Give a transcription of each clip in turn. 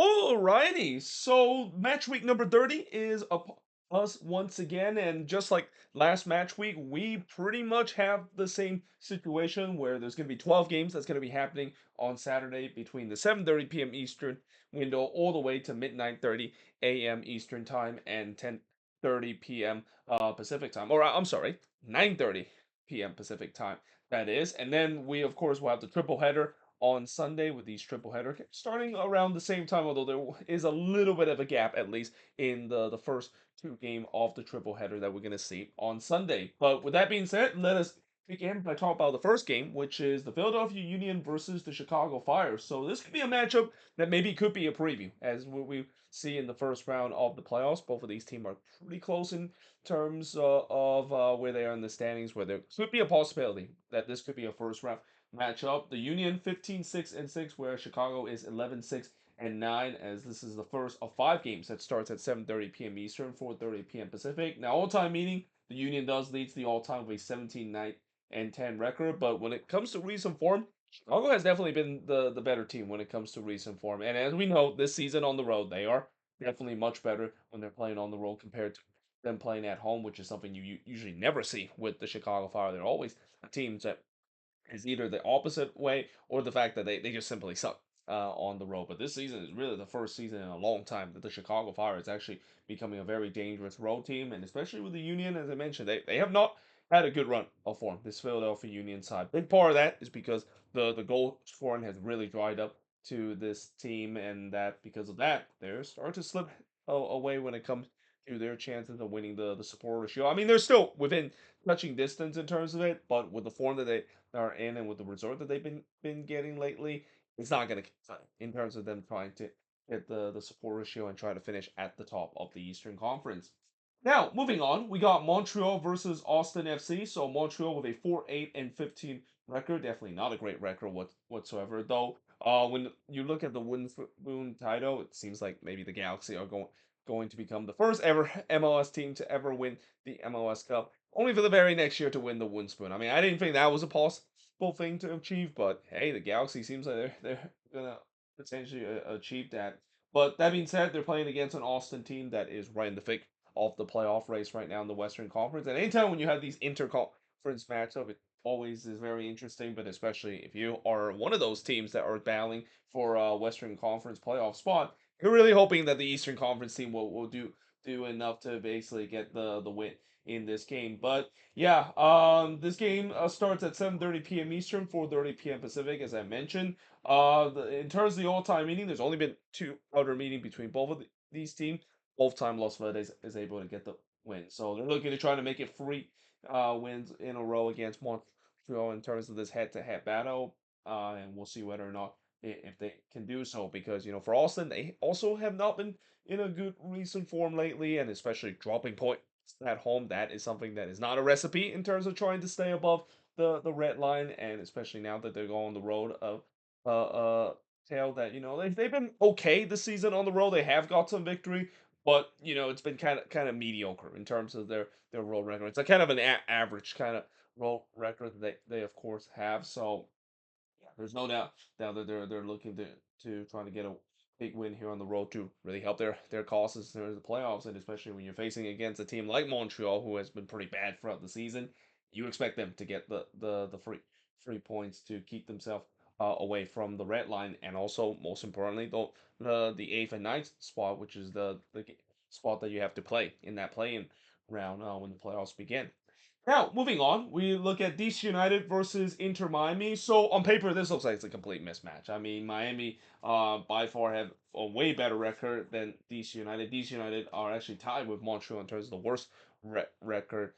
Alrighty, so match week number 30 is us once again, and just like last match week, we pretty much have the same situation where there's going to be 12 games that's going to be happening on Saturday between the 7:30 p.m. Eastern window all the way to midnight 30 a.m. Eastern time and 10:30 p.m. Pacific time, or I'm sorry, 9:30 p.m. Pacific time. That is, and then we of course will have the triple header on Sunday with these triple header starting around the same time, although there is a little bit of a gap at least in the first two game of the triple header that we're going to see on Sunday. But with that being said, let us begin by talking about the first game, which is the Philadelphia Union versus the Chicago Fire. So this could be a matchup that maybe could be a preview, as we see in the first round of the playoffs. Both of these teams are pretty close in terms of where they are in the standings, where there could be a possibility that this could be a first round matchup. The Union 15-6-6, where Chicago is 11-6-9, as this is the first of 5 games that starts at 7:30 p.m. Eastern, 4:30 p.m. Pacific. Now, all-time meaning, the Union does leads the all-time with a 17-9-10 record, but when it comes to recent form, Chicago has definitely been the better team when it comes to recent form. And as we know, this season on the road, they are definitely much better when they're playing on the road compared to them playing at home, which is something you usually never see with the Chicago Fire. They're always teams that is either the opposite way or the fact that they just simply suck on the road. But this season is really the first season in a long time that the Chicago Fire is actually becoming a very dangerous road team. And especially with the Union, as I mentioned, they have not had a good run of form, this Philadelphia Union side. Big part of that is because the goal scoring has really dried up to this team, and that because of that, they're starting to slip away when it comes to their chances of winning the supporter shield. I mean, they're still within touching distance in terms of it, but with the form that they are in and with the resort that they've been getting lately, it's not going to in terms of them trying to get the support ratio and try to finish at the top of the Eastern Conference. Now, moving on, we got Montreal versus Austin FC. So Montreal with a 4-8-15 record, definitely not a great record whatsoever. Though, when you look at the Moon title, it seems like maybe the Galaxy are going to become the first ever MLS team to ever win the MLS Cup, only for the very next year to win the Winspoon. I mean, I didn't think that was a possible thing to achieve, but hey, the Galaxy seems like they're gonna potentially achieve that. But that being said, they're playing against an Austin team that is right in the thick of the playoff race right now in the Western Conference. And anytime when you have these interconference matchup, it always is very interesting. But especially if you are one of those teams that are battling for a Western Conference playoff spot, you're really hoping that the Eastern Conference team will do enough to basically get the win in this game. But yeah, this game starts at 7:30 p.m. Eastern, 4:30 p.m. Pacific, as I mentioned. In terms of the all-time meeting, there's only been two other meetings between both of these teams. Both time Los Verdes is able to get the win, so they're looking to try to make it 3 wins in a row against Montreal in terms of this head-to-head battle. And we'll see whether or not if they can do so, because for Austin, they also have not been in a good recent form lately, and especially dropping points at home. That is something that is not a recipe in terms of trying to stay above the red line, and especially now that they're going on the road of tail that they've been okay this season on the road. They have got some victory, but it's been kind of mediocre in terms of their road record. It's a kind of an average kind of road record that they of course have. So yeah, there's no doubt now that they're looking to try to get a big win here on the road to really help their causes in the playoffs, and especially when you're facing against a team like Montreal who has been pretty bad throughout the season, you expect them to get the free points to keep themselves away from the red line, and also most importantly the eighth and ninth spot, which is the spot that you have to play in that play-in round when the playoffs begin. Now, moving on, we look at DC United versus Inter Miami. So on paper, this looks like it's a complete mismatch. I mean, Miami by far have a way better record than DC United. DC United are actually tied with Montreal in terms of the worst record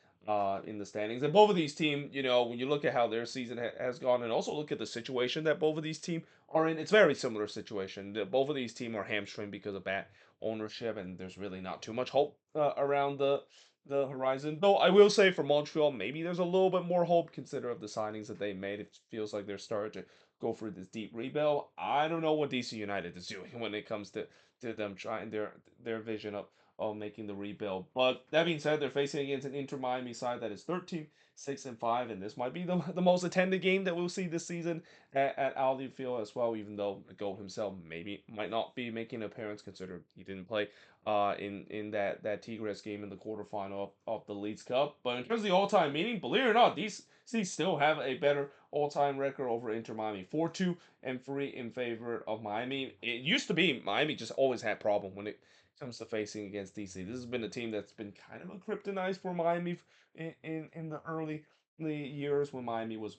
in the standings. And both of these teams, when you look at how their season has gone, and also look at the situation that both of these teams are in, it's very similar situation. Both of these teams are hamstringed because of bad ownership, and there's really not too much hope around the horizon. Though I will say for Montreal, maybe there's a little bit more hope considering the signings that they made. It feels like they're starting to go through this deep rebuild. I don't know what DC United is doing when it comes to them trying their vision of making the rebuild. But that being said, they're facing against an Inter Miami side that is 13 6-5, and this might be the most attended game that we'll see this season at Aldi Field as well. Even though the GOAT himself maybe might not be making an appearance, considering he didn't play in that Tigres game in the quarterfinal of the Leagues Cup. But in terms of the all-time meeting, believe it or not, these still have a better all-time record over Inter Miami, 4-2 and 3 in favor of Miami. It used to be Miami just always had problem when it comes to facing against DC. This has been a team that's been kind of a kryptonite for Miami in the early years when Miami was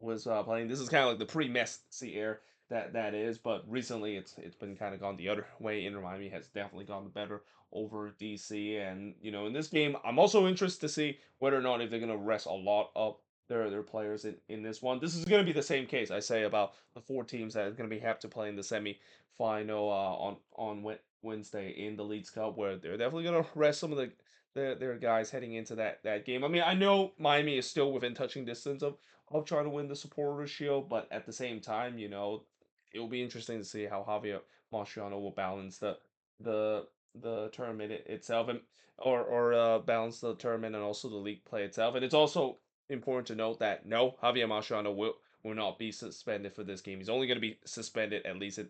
playing. This is kind of like the pre-Messi era that is, but recently it's been kind of gone the other way. Inter Miami has definitely gone the better over DC, and in this game, I'm also interested to see whether or not if they're gonna rest a lot of their players in this one. This is gonna be the same case I say about the four teams that are gonna be have to play in the semi-final on Wednesday in the Leagues Cup, where they're definitely gonna rest some of their guys heading into that game. I mean, I know Miami is still within touching distance of trying to win the Supporters Shield, but at the same time, it will be interesting to see how Javier Mascherano will balance the the tournament itself, and or balance the tournament and also the league play itself. And it's also important to note that no, Javier Mascherano will not be suspended for this game. He's only going to be suspended at least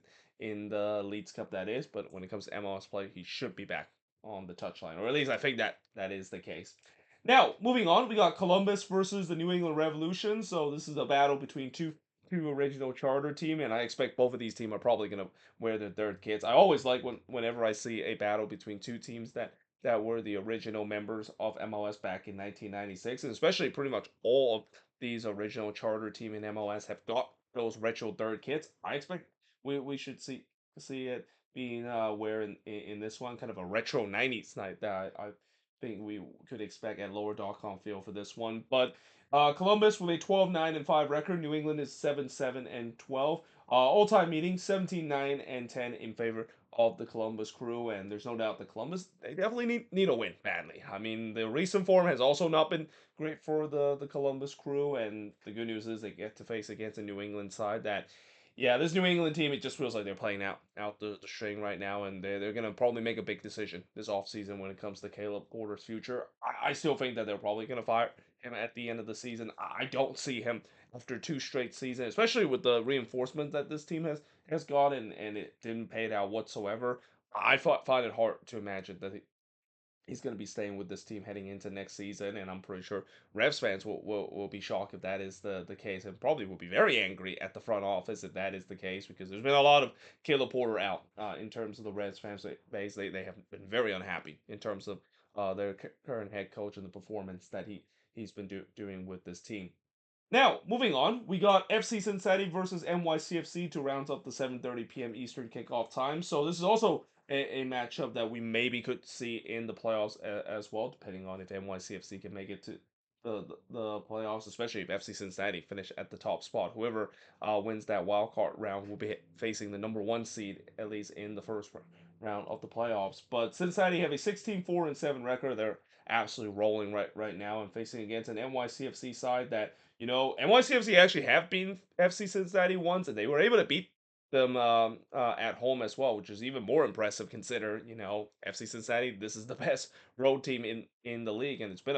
in the Leagues Cup, that is. But when it comes to MLS play, he should be back on the touchline, or at least I think that is the case. Now, moving on, we got Columbus versus the New England Revolution. So this is a battle between two original charter team, and I expect both of these teams are probably gonna wear their third kits. I always like whenever I see a battle between two teams that were the original members of MLS back in 1996, and especially pretty much all of these original charter team in MLS have got those retro third kits. I expect we should see it being wearing in this one kind of a retro 90s night that I think we could expect at lower.com field for this one. But Columbus with a 12-9-5 record. New England is 7-7-12. All-time meeting 17-9-10 in favor of the Columbus Crew, and there's no doubt the Columbus they definitely need a win badly. I mean, the recent form has also not been great for the Columbus Crew, and the good news is they get to face against a New England side that yeah, this New England team, it just feels like they're playing out the string right now, and they're going to probably make a big decision this offseason when it comes to Caleb Porter's future. I still think that they're probably going to fire him at the end of the season. I don't see him after two straight seasons, especially with the reinforcement that this team has got, and it didn't pay it out whatsoever. Find it hard to imagine that he's going to be staying with this team heading into next season, and I'm pretty sure Revs fans will be shocked if that is the case, and probably will be very angry at the front office if that is the case, because there's been a lot of Caleb Porter out in terms of the Reds fans base. They have been very unhappy in terms of their current head coach and the performance that he's been doing with this team. Now, moving on, we got FC Cincinnati versus NYCFC to round up the 7:30 p.m. Eastern kickoff time. So this is also a matchup that we maybe could see in the playoffs as well, depending on if NYCFC can make it to the playoffs, especially if FC Cincinnati finish at the top spot. Whoever wins that wild card round will be facing the number one seed, at least in the first round of the playoffs. But Cincinnati have a 16-4-7 record. They're absolutely rolling right now and facing against an NYCFC side that NYCFC actually have beaten FC Cincinnati once, and they were able to beat them at home as well, which is even more impressive consider, FC Cincinnati, this is the best road team in the league, and it's been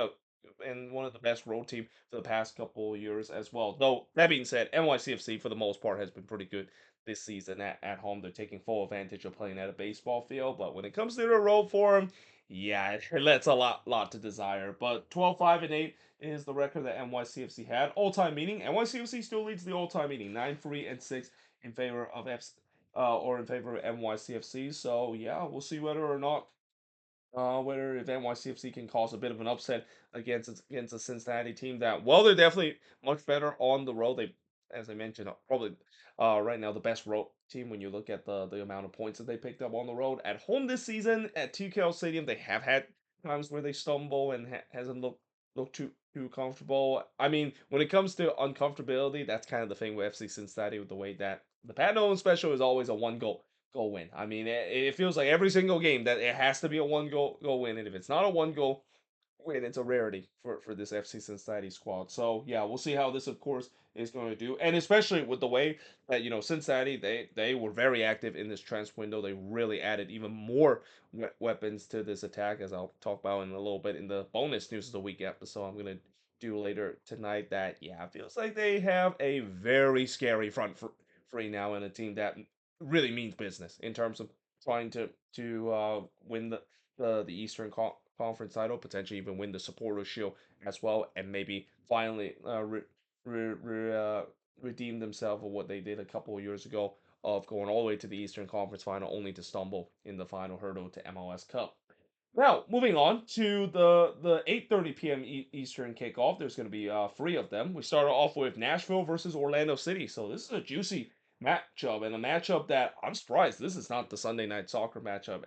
one of the best road team for the past couple of years as well. Though that being said, NYCFC for the most part has been pretty good this season at home. They're taking full advantage of playing at a baseball field, but when it comes to the road for them, yeah, it lets a lot to desire. But 12-5-8 is the record that NYCFC had. All-time meeting, NYCFC still leads the all-time meeting, 9-3-6 in favor of or in favor of NYCFC. So yeah, we'll see whether or not whether if NYCFC can cause a bit of an upset against a Cincinnati team that, well, they're definitely much better on the road. They, as I mentioned, are probably right now the best road team when you look at the amount of points that they picked up on the road. At home this season at TKL Stadium, they have had times where they stumble and hasn't looked too comfortable. I mean, when it comes to uncomfortability, that's kind of the thing with FC Cincinnati, with the way that the Pat Nolan special is always a one goal win. I mean, it feels like every single game that it has to be a one goal win, and if it's not a one goal win, it's a rarity for this FC Cincinnati squad. So yeah, we'll see how this, of course, is going to do, and especially with the way that Cincinnati they were very active in this transfer window. They really added even more weapons to this attack, as I'll talk about in a little bit in the bonus news of the week episode. I'm gonna do later tonight that, yeah, feels like they have a very scary front three now, and a team that really means business in terms of trying to win the Eastern Conference title, potentially even win the Supporters Shield as well, and maybe finally re, re, uh, redeem themselves of what they did a couple of years ago of going all the way to the Eastern Conference final only to stumble in the final hurdle to MLS Cup. Now, moving on to the 8:30 p.m. Eastern kickoff. There's going to be three of them. We started off with Nashville versus Orlando City. So this is a juicy matchup, and a matchup that I'm surprised this is not the Sunday night soccer matchup,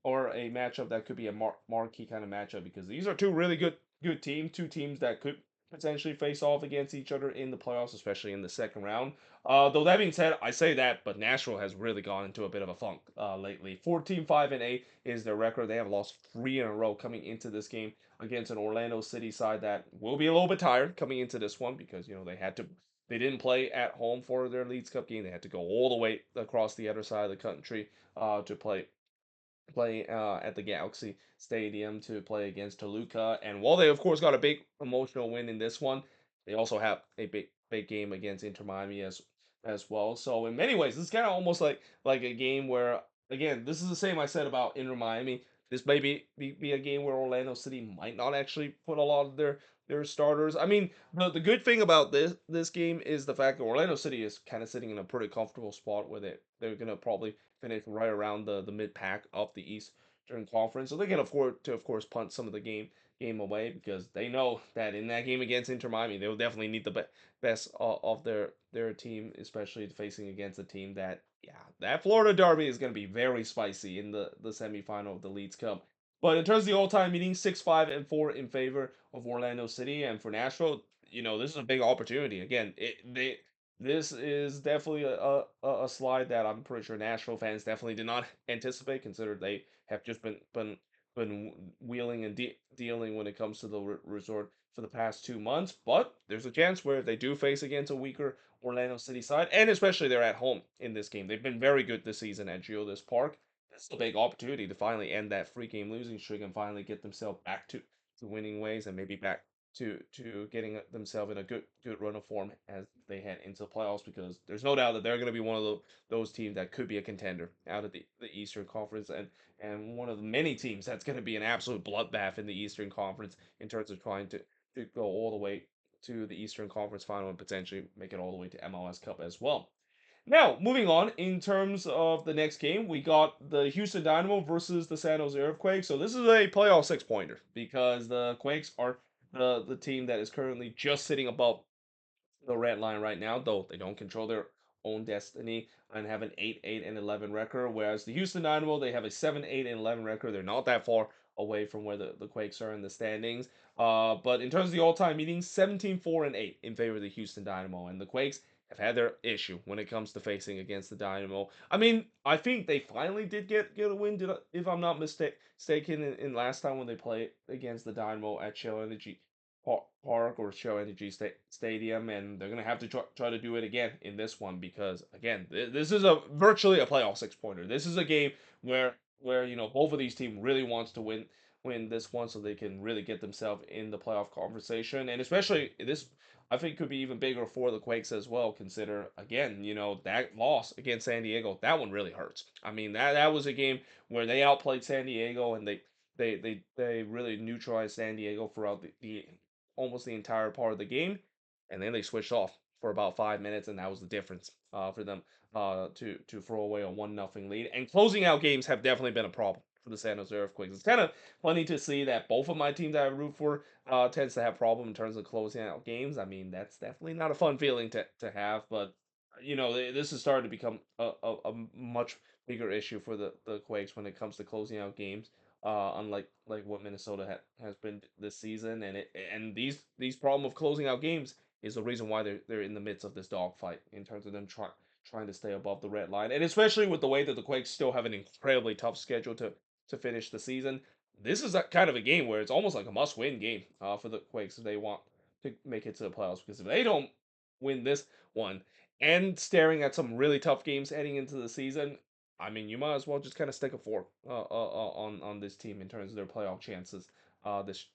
or a matchup that could be a marquee kind of matchup, because these are two really good teams, two teams that could potentially face off against each other in the playoffs, especially in the second round. Though that being said, I say that, but Nashville has really gone into a bit of a funk lately. 14-5-8 is their record. They have lost three in a row coming into this game against an Orlando City side that will be a little bit tired coming into this one, because they didn't play at home for their Leagues Cup game. They had to go all the way across the other side of the country to play at the Galaxy Stadium to play against Toluca. And while they of course got a big emotional win in this one, they also have a big game against Inter Miami as well. So in many ways, this is kind of almost like a game where, again, this is the same I said about Inter Miami. This may be a game where Orlando City might not actually put a lot of their starters. I mean, the good thing about this game is the fact that Orlando City is kind of sitting in a pretty comfortable spot where they're gonna probably finish right around the mid pack of the Eastern Conference, so they can afford to, of course, punt some of the game away, because they know that in that game against Inter Miami, they will definitely need the best of their team, especially facing against a team that, yeah, that Florida Derby is going to be very spicy in the semifinal of the Leagues Cup. But in terms of the all-time meeting, 6-5-4 in favor of Orlando City, and for Nashville, this is a big opportunity. Again, this is definitely a slide that I'm pretty sure Nashville fans definitely did not anticipate, considering they have just been wheeling and dealing when it comes to the resort for the past 2 months. But there's a chance where they do face against a weaker Orlando City side, and especially they're at home in this game. They've been very good this season at Geodis Park. That's a big opportunity to finally end that three game losing streak and finally get themselves back to winning ways, and maybe back to getting themselves in a good run of form as they head into the playoffs, because there's no doubt that they're going to be one of those teams that could be a contender out of the Eastern Conference, and one of the many teams that's going to be an absolute bloodbath in the Eastern Conference in terms of trying to go all the way to the Eastern Conference final and potentially make it all the way to MLS Cup as well. Now, moving on, in terms of the next game, we got the Houston Dynamo versus the San Jose Earthquakes. So this is a playoff six-pointer, because the Quakes are the team that is currently just sitting above the red line right now, though they don't control their own destiny and have an 8-8-11 record. Whereas the Houston Dynamo, they have a 7-8-11 record. They're not that far away from where the Quakes are in the standings. But in terms of the all-time meetings, 17-4-8 in favor of the Houston Dynamo, and the Quakes have had their issue when it comes to facing against the Dynamo. I mean, I think they finally did get a win, if I'm not mistaken, in last time when they played against the Dynamo at Shell Energy Park or Shell Energy Stadium, and they're gonna have to try to do it again in this one, because again, this is a virtually a playoff six pointer. This is a game where both of these teams really wants to win this one so they can really get themselves in the playoff conversation, and especially this. I think could be even bigger for the Quakes as well. Consider again, that loss against San Diego, that one really hurts. I mean, that was a game where they outplayed San Diego, and they really neutralized San Diego throughout the almost the entire part of the game, and then they switched off for about 5 minutes, and that was the difference for them to throw away a 1-0 lead. And closing out games have definitely been a problem for the San Jose Earthquakes. It's kind of funny to see that both of my teams that I root for tends to have problem in terms of closing out games. I mean, that's definitely not a fun feeling to have, but this is starting to become a much bigger issue for the Quakes when it comes to closing out games, unlike what Minnesota has been this season. And these problem of closing out games is the reason why they're in the midst of this dogfight in terms of them trying to stay above the red line, and especially with the way that the Quakes still have an incredibly tough schedule to finish the season. This is a kind of a game where it's almost like a must-win game for the Quakes if they want to make it to the playoffs, because if they don't win this one, and staring at some really tough games heading into the season, I mean, you might as well just kind of stick a fork on this team in terms of their playoff chances this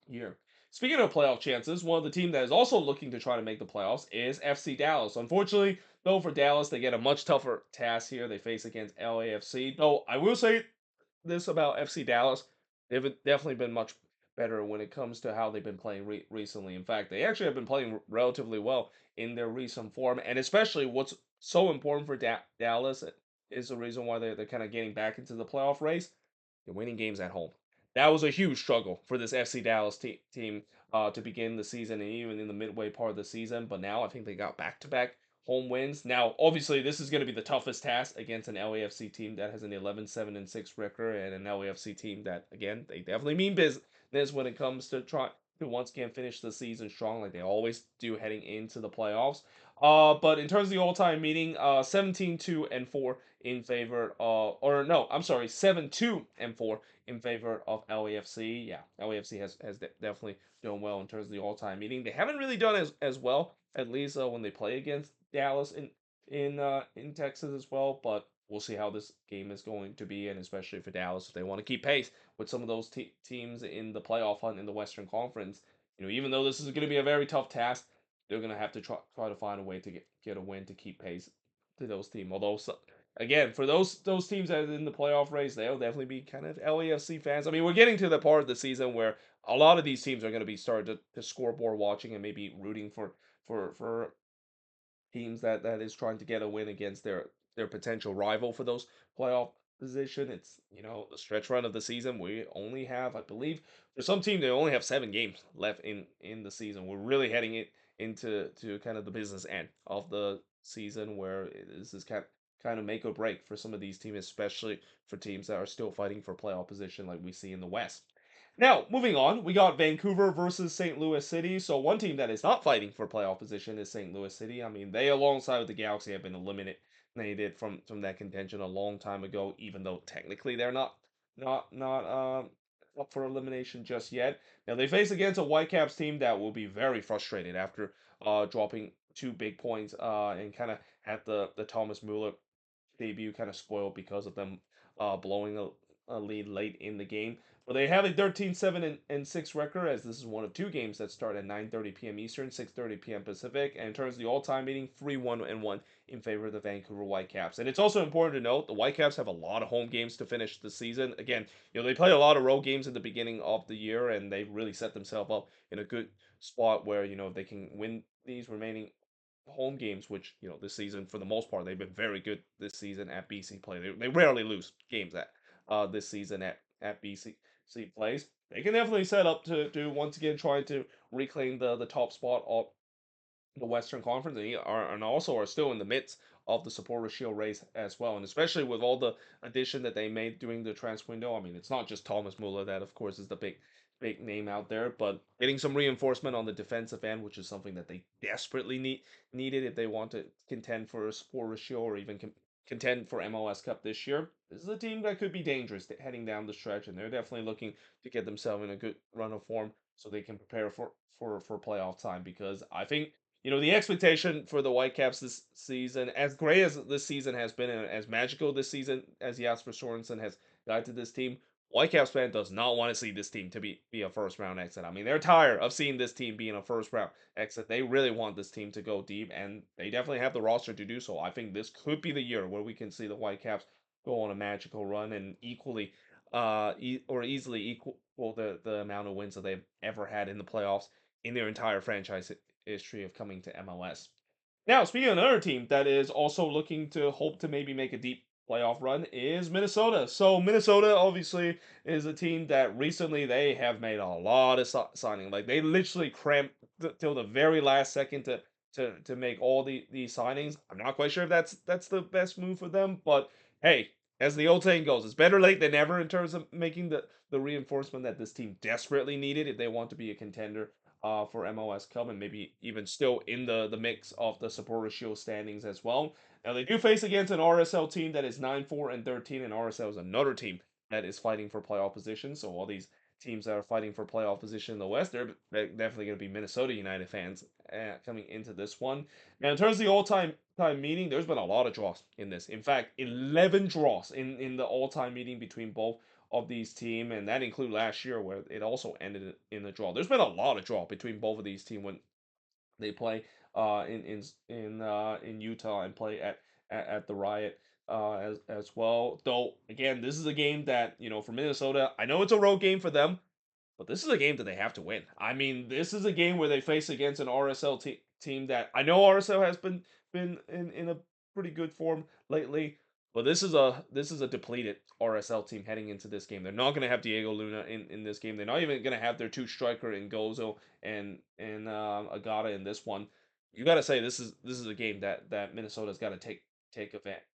year. Speaking of playoff chances, one of the teams that is also looking to try to make the playoffs is FC Dallas. Unfortunately, though, for Dallas, they get a much tougher task here. They face against LAFC. Though I will say this about FC Dallas, they've definitely been much better when it comes to how they've been playing recently. In fact, they actually have been playing relatively well in their recent form, and especially what's so important for Dallas is the reason why they're kind of getting back into the playoff race. They're winning games at home. That was a huge struggle for this FC Dallas team to begin the season and even in the midway part of the season. But now I think they got back-to-back home wins. Now, obviously, this is going to be the toughest task against an LAFC team that has an 11-7-6 record and an LAFC team that, again, they definitely mean business when it comes to trying to once again finish the season strong, like they always do heading into the playoffs. But in terms of the all-time meeting, 17-2-4 in favor or no, I'm sorry, 7-2-4 in favor of LAFC. Yeah, LAFC has definitely done well in terms of the all-time meeting. They haven't really done as well, at least when they play against Dallas in Texas as well. But we'll see how this game is going to be, and especially for Dallas, if they want to keep pace with some of those teams in the playoff hunt in the Western Conference. Even though this is going to be a very tough task, they're going to have to try to find a way to get a win to keep pace to those teams. Although again, for those teams that are in the playoff race, they'll definitely be kind of LAFC fans. I mean, we're getting to the part of the season where a lot of these teams are going to be starting to scoreboard watching and maybe rooting for teams that is trying to get a win against their potential rival for those playoff position. It's the stretch run of the season. We only have, I believe, for some team they only have 7 games left in the season. We're really heading it into kind of the business end of the season where this is kind of make or break for some of these teams, especially for teams that are still fighting for playoff position like we see in the West. Now, moving on, we got Vancouver versus St. Louis City. So one team that is not fighting for playoff position is St. Louis City. I mean, they alongside with the Galaxy have been eliminated from that contention a long time ago, even though technically they're not up for elimination just yet. Now they face against a Whitecaps team that will be very frustrated after dropping 2 big points and kind of had the Thomas Mueller debut kind of spoiled because of them blowing a lead late in the game. But they have a 13-7-6 record, as this is one of 2 games that start at 9:30 p.m. Eastern, 6:30 p.m. Pacific. And in terms of the all-time meeting, 3-1-1 in favor of the Vancouver Whitecaps. And it's also important to note the Whitecaps have a lot of home games to finish the season. Again, they play a lot of road games at the beginning of the year, and they really set themselves up in a good spot where they can win these remaining home games, which this season for the most part they've been very good this season at BC play. They rarely lose games at this season at BC plays. They can definitely set up to once again try to reclaim the top spot of the Western Conference, and also are still in the midst of the Supporters Shield race as well. And especially with all the addition that they made during the transfer window. I mean, it's not just Thomas Muller that, of course, is the big name out there, but getting some reinforcement on the defensive end, which is something that they desperately needed if they want to contend for a Supporters Shield or even contend for MLS Cup this year. This is a team that could be dangerous heading down the stretch, and they're definitely looking to get themselves in a good run of form so they can prepare for playoff time. Because I think the expectation for the Whitecaps this season, as great as this season has been and as magical this season as Jasper Sorensen has guided this team, Whitecaps fan does not want to see this team to be a first round exit. I mean, they're tired of seeing this team being a first round exit. They really want this team to go deep, and they definitely have the roster to do so. I think this could be the year where we can see the Whitecaps go on a magical run and equally or easily equal the amount of wins that they've ever had in the playoffs in their entire franchise history of coming to MLS. Now, speaking of another team that is also looking to hope to maybe make a deep playoff run is Minnesota. So Minnesota obviously is a team that recently they have made a lot of signing. Like they literally cramped till the very last second to make all these signings. I'm not quite sure if that's the best move for them, but hey, as the old saying goes, it's better late than never in terms of making the reinforcement that this team desperately needed if they want to be a contender for MLS Cup and maybe even still in the mix of the Supporters Shield standings as well. Now they do face against an RSL team that is 9-4-13, and RSL is another team that is fighting for playoff position. So all these teams that are fighting for playoff position in the West, they're definitely going to be Minnesota United fans coming into this one. Now in terms of the all-time meeting, there's been a lot of draws in this. In fact, 11 draws in the all-time meeting between both of these team, and that include last year where it also ended in a draw. There's been a lot of draw between both of these teams when they play in Utah and play at the Riot as well. Though again, this is a game that for Minnesota, I know it's a road game for them, but this is a game that they have to win. I mean, this is a game where they face against an RSL team that I know RSL has been in a pretty good form lately, but this is a depleted RSL team heading into this game. They're not going to have Diego Luna in this game. They're not even going to have their two striker in Gozo and Agata in this one. You got to say this is a game that Minnesota's got to take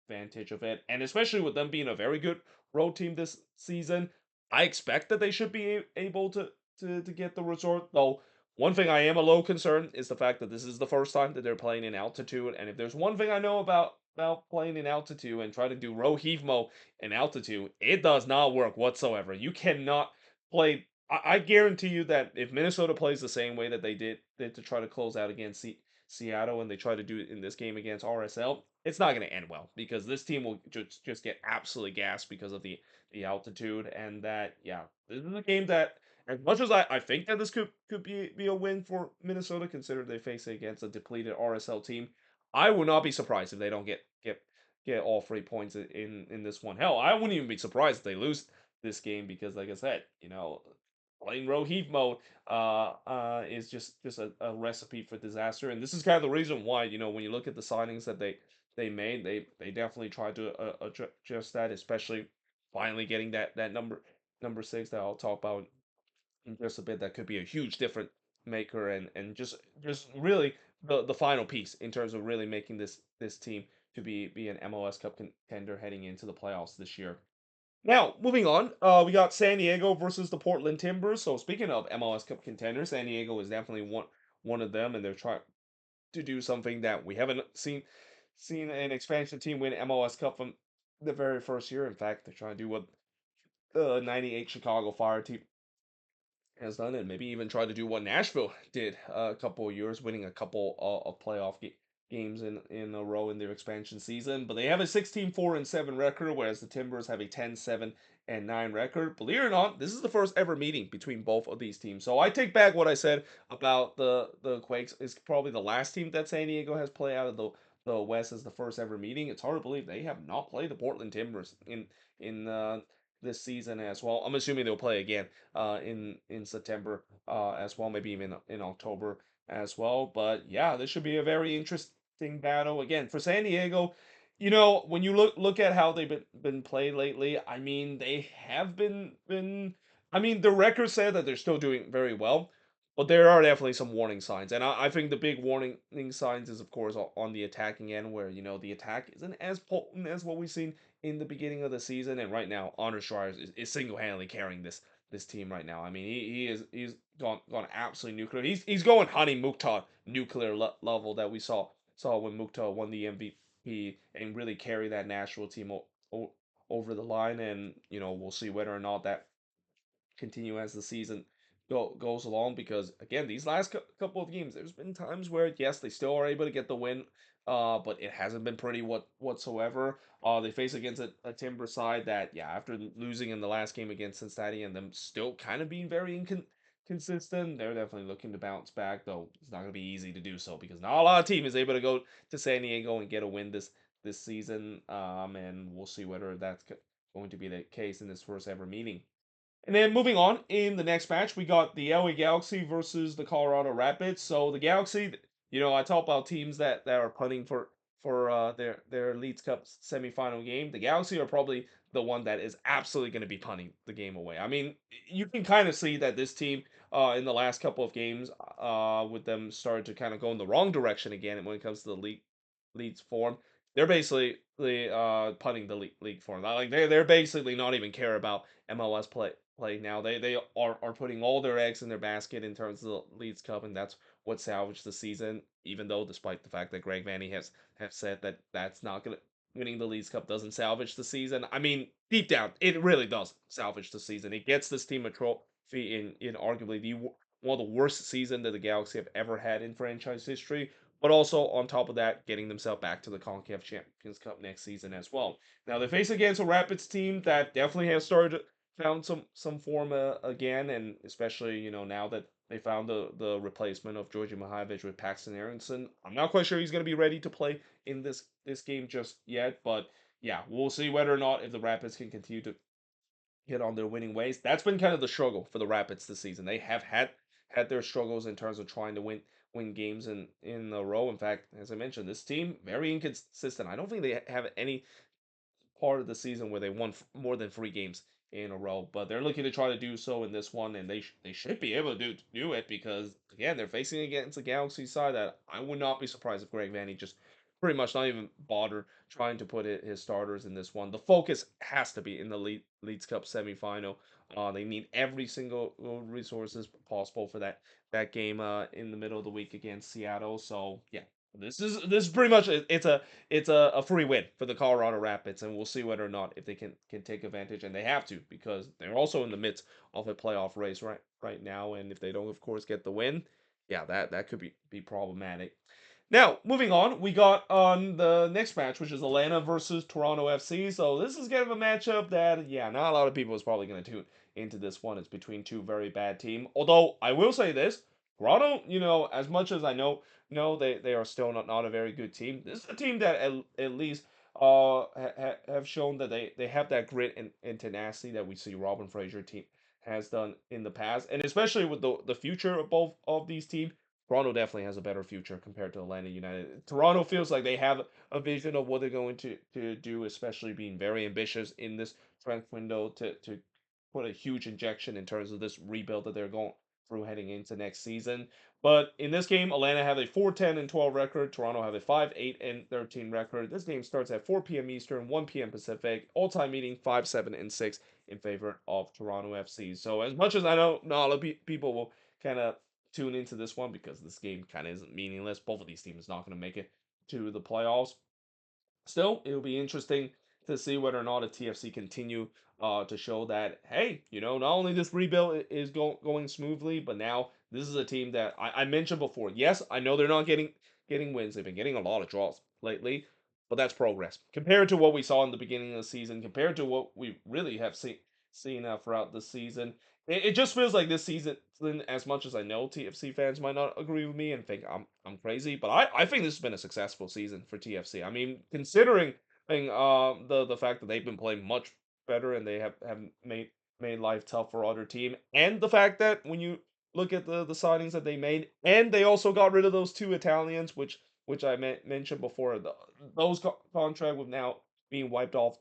advantage of it, and especially with them being a very good road team this season. I expect that they should be able to get the resort. Though one thing I am a little concerned is the fact that this is the first time that they're playing in altitude. And if there's one thing I know about playing in altitude and trying to do row heave mo in altitude, it does not work whatsoever. You cannot play. I guarantee you that if Minnesota plays the same way that they did to try to close out against Seattle and they try to do it in this game against RSL, it's not going to end well because this team will just get absolutely gassed because of the altitude, and that this is a game that as much as I think that this could be a win for Minnesota, considering they face it against a depleted RSL team, I would not be surprised if they don't get all 3 points in this one. Hell, I wouldn't even be surprised if they lose this game because, like I said, playing row heave mode is just a recipe for disaster, and this is kind of the reason why when you look at the signings that they made, they definitely tried to adjust that, especially finally getting that number six that I'll talk about in just a bit. That could be a huge difference maker and just really the final piece in terms of really making this team to be an MLS Cup contender heading into the playoffs this year. Now, moving on, we got San Diego versus the Portland Timbers. So speaking of MLS Cup contenders, San Diego is definitely one of them, and they're trying to do something that we haven't seen an expansion team win MLS Cup from the very first year. In fact, they're trying to do what the '98 Chicago Fire team has done, and maybe even try to do what Nashville did a couple of years, winning a couple of playoff games in a row in their expansion season. But they have a 16-4-7 record, whereas the Timbers have a 10-7-9 record. Believe it or not, this is the first ever meeting between both of these teams. So I take back what I said about the Quakes. Is probably the last team that San Diego has played out of the West as the first ever meeting. It's hard to believe they have not played the Portland Timbers in this season as well. I'm assuming they'll play again in September as well, maybe even in October as well. But yeah, this should be a very interesting battle again for San Diego. When you look at how they've been played lately, I mean they have been. I mean the record said that they're still doing very well, but there are definitely some warning signs, and I think the big warning signs is of course on the attacking end, where the attack isn't as potent as what we've seen in the beginning of the season, and right now Anders Schreier is single handedly carrying this team right now. I mean, he's gone absolutely nuclear. He's going Hani Mukhtar nuclear level that we saw when Mukhtar won the MVP and really carry that Nashville team over the line. And we'll see whether or not that continue as the season goes along, because again these last couple of games there's been times where yes they still are able to get the win, but it hasn't been pretty whatsoever. They face against a Timber side that after losing in the last game against Cincinnati and them still kind of being very inconsistent, they're definitely looking to bounce back, though it's not going to be easy to do so because not a lot of team is able to go to San Diego and get a win this season, and we'll see whether that's going to be the case in this first ever meeting. And then moving on, in the next match, we got the LA Galaxy versus the Colorado Rapids. So the Galaxy, I talk about teams that are punting for their Leagues Cup semifinal game. The Galaxy are probably the one that is absolutely going to be punting the game away. I mean, you can kind of see that this team in the last couple of games, with them starting to kind of go in the wrong direction again when it comes to the league's form. They're basically punting the league form. Like they're basically not even care about MLS play now. They are putting all their eggs in their basket in terms of the Leeds Cup, and that's what salvaged the season. Even though, despite the fact that Greg Vanny have said that that's not gonna winning the Leeds Cup doesn't salvage the season. I mean, deep down, it really does salvage the season. It gets this team a trophy in arguably one of the worst season that the Galaxy have ever had in franchise history. But also on top of that, getting themselves back to the CONCACAF Champions Cup next season as well. Now they face against a Rapids team that definitely has started found some form again, and especially now that they found the replacement of Georgi Mihailovic with Paxton Aronson. I'm not quite sure he's going to be ready to play in this game just yet, but yeah, we'll see whether or not if the Rapids can continue to get on their winning ways. That's been kind of the struggle for the Rapids this season. They have had their struggles in terms of trying to win games in a row. In fact, as I mentioned, this team very inconsistent. I don't think they have any part of the season where they won more than 3 games in a row. But they're looking to try to do so in this one, and they should be able to do it because again they're facing against a Galaxy side that I would not be surprised if Greg Vanney just pretty much not even bother trying to put his starters in this one. The focus has to be in the Leeds Cup semifinal. They need every single resources possible for that game in the middle of the week against Seattle. So yeah, this is pretty much it's a free win for the Colorado Rapids, and we'll see whether or not if they can take advantage, and they have to because they're also in the midst of a playoff race right now, and if they don't, of course, get the win, yeah, that could be problematic. Now, moving on, we got on the next match, which is Atlanta versus Toronto FC. So this is kind of a matchup that, yeah, not a lot of people is probably going to tune into this one. It's between two very bad teams. Although I will say this, Toronto, as much as I know, they are still not a very good team. This is a team that at least have shown that they have that grit and tenacity that we see Robin Fraser team has done in the past, and especially with the future of both of these teams. Toronto definitely has a better future compared to Atlanta United. Toronto feels like they have a vision of what they're going to do, especially being very ambitious in this transfer window to put a huge injection in terms of this rebuild that they're going through heading into next season. But in this game, Atlanta have a 4-10-12 record. Toronto have a 5-8-13 record. This game starts at 4 p.m. Eastern, 1 p.m. Pacific. All-time meeting 5-7-6 in favor of Toronto FC. So as much as I know, not a lot of people will kind of tune into this one because this game kind of isn't meaningless. Both of these teams not going to make it to the playoffs. Still, it'll be interesting to see whether or not a TFC continue to show that, hey, not only this rebuild is going smoothly, but now this is a team that I mentioned before. Yes, I know they're not getting wins. They've been getting a lot of draws lately, but that's progress compared to what we saw in the beginning of the season, compared to what we really have seen throughout the season. It just feels like this season, as much as I know TFC fans might not agree with me and think I'm crazy, but I think this has been a successful season for TFC. I mean, considering the fact that they've been playing much better and they have made life tough for other team, and the fact that when you look at the signings that they made, and they also got rid of those 2 Italians, which I mentioned before, those contract with now being wiped off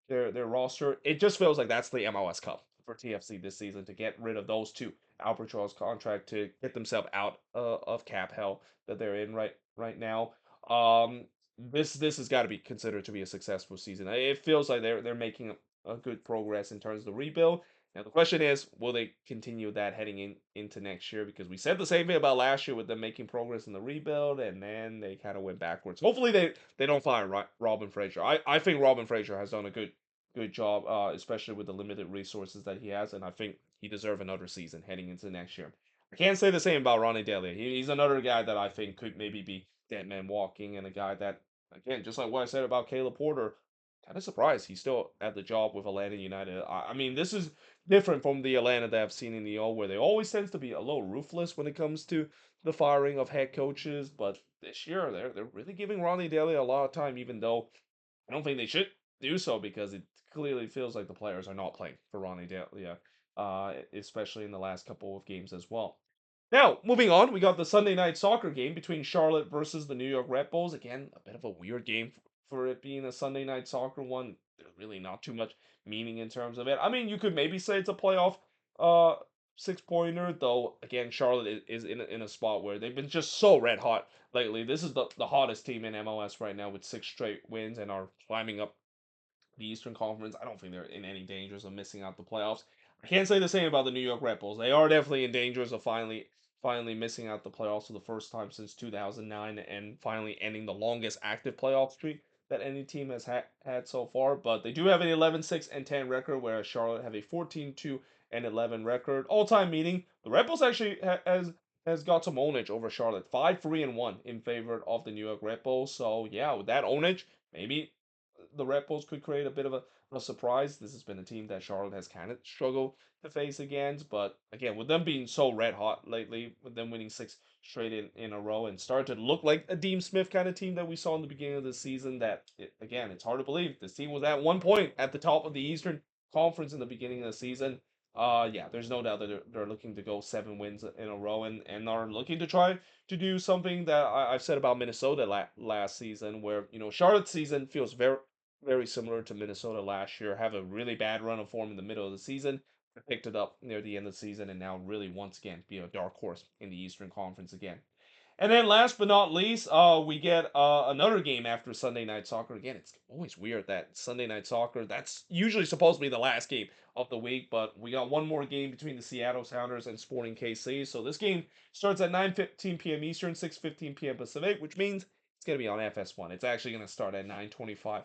their roster. It just feels like that's the MLS Cup for TFC this season to get rid of those two Albatross contract to get themselves out of cap hell that they're in right now. This has got to be considered to be a successful season. It feels like they're making a good progress in terms of the rebuild. Now the question is, will they continue that heading into next year? Because we said the same thing about last year with them making progress in the rebuild, and then they kind of went backwards. Hopefully they don't fire Robin Fraser. I think Robin Fraser has done a good job, especially with the limited resources that he has, and I think he deserves another season heading into next year. I can't say the same about Ronnie Delia. He's another guy that I think could maybe be dead man walking, and a guy that, again, just like what I said about Caleb Porter, kind of surprised he's still at the job with Atlanta United. I mean, this is different from the Atlanta that I've seen in the O, where they always tends to be a little ruthless when it comes to the firing of head coaches. But this year, they're really giving Ronnie Delia a lot of time, even though I don't think they should do so because it clearly feels like the players are not playing for Ronnie Delia, especially in the last couple of games as well. Now, moving on, we got the Sunday night soccer game between Charlotte versus the New York Red Bulls. Again, a bit of a weird game for it being a Sunday night soccer one. There's really not too much meaning in terms of it. I mean, you could maybe say it's a playoff uh 6 pointer, though. Again, Charlotte is in a spot where they've been just so red hot lately. This is the hottest team in MLS right now with 6 straight wins and are climbing up the Eastern Conference. I don't think they're in any dangers of missing out the playoffs. I can't say the same about the New York Red Bulls. They are definitely in dangers of finally missing out the playoffs for the first time since 2009 and finally ending the longest active playoff streak that any team has had so far. But they do have an 11-6-10 record, whereas Charlotte have a 14-2-11 record. All-time meeting, the Red Bulls actually has got some ownage over Charlotte, 5-3-1 in favor of the New York Red Bulls. So yeah, with that ownage, maybe the Red Bulls could create a bit of a surprise. This has been a team that Charlotte has kind of struggled to face against, but again, with them being so red hot lately, with them winning six straight in a row and started to look like a Dean Smith kind of team that we saw in the beginning of the season, again, it's hard to believe this team was at one point at the top of the Eastern Conference in the beginning of the season. Yeah, there's no doubt that they're looking to go 7 wins in a row and are looking to try to do something that I've said about Minnesota last season, where Charlotte's season feels very similar to Minnesota last year. Have a really bad run of form in the middle of the season, picked it up near the end of the season, and now really once again be a dark horse in the Eastern Conference again. And then last but not least, we get another game after Sunday Night Soccer. Again, it's always weird that Sunday Night Soccer, that's usually supposed to be the last game of the week, but we got one more game between the Seattle Sounders and Sporting KC. So this game starts at 9:15 p.m. Eastern, 6:15 p.m. Pacific, which means it's going to be on FS1. It's actually going to start at 9:25.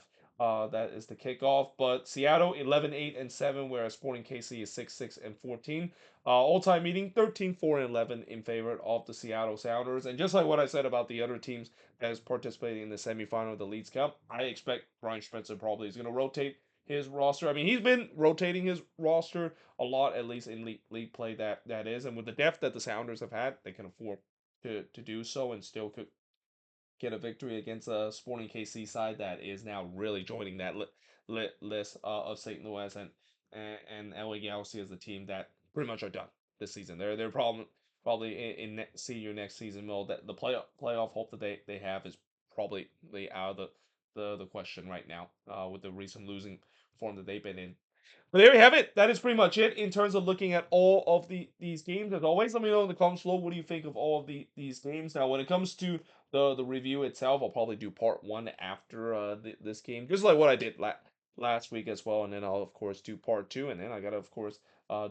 That is the kickoff. But Seattle 11-8-7, whereas Sporting KC is 6-6-14. All-time meeting 13-4-11 in favor of the Seattle Sounders. And just like what I said about the other teams that is participating in the semifinal of the Leeds Cup, I expect Brian Schmetzer probably is going to rotate his roster. I mean, he's been rotating his roster a lot, at least in league play that is. And with the depth that the Sounders have had, they can afford to do so and still could get a victory against a Sporting KC side that is now really joining that list of St. Louis and LA Galaxy as the team that pretty much are done this season. They're probably see you next season. Well, that the playoff hope that they have is probably out of the question right now with the recent losing form that they've been in. But there you have it. That is pretty much it in terms of looking at all of these games. As always, let me know in the comments below what do you think of all of these games. Now, when it comes to the review itself, I'll probably do part one after this game, just like what I did last week as well, and then I'll of course do part two, and then I gotta of course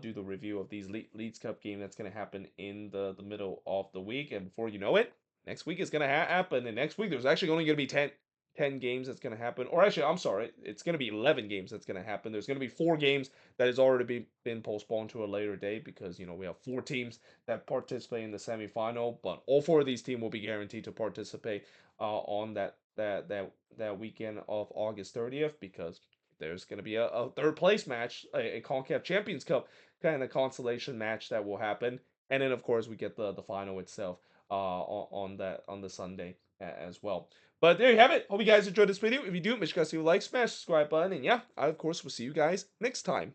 do the review of these Leeds Cup game that's gonna happen in the middle of the week, and before you know it, next week is gonna happen, and next week there's actually only gonna be 10 games that's going to happen. Or actually, I'm sorry, it's going to be 11 games that's going to happen. There's going to be 4 games that has already been postponed to a later date because, we have 4 teams that participate in the semifinal, but all 4 of these teams will be guaranteed to participate on that weekend of August 30th because there's going to be a third place match, a CONCACAF Champions Cup kind of consolation match that will happen. And then, of course, we get the final itself on the Sunday as well. But there you have it. Hope you guys enjoyed this video. If you do, make sure you guys leave a like, smash the subscribe button, and yeah, I of course will see you guys next time.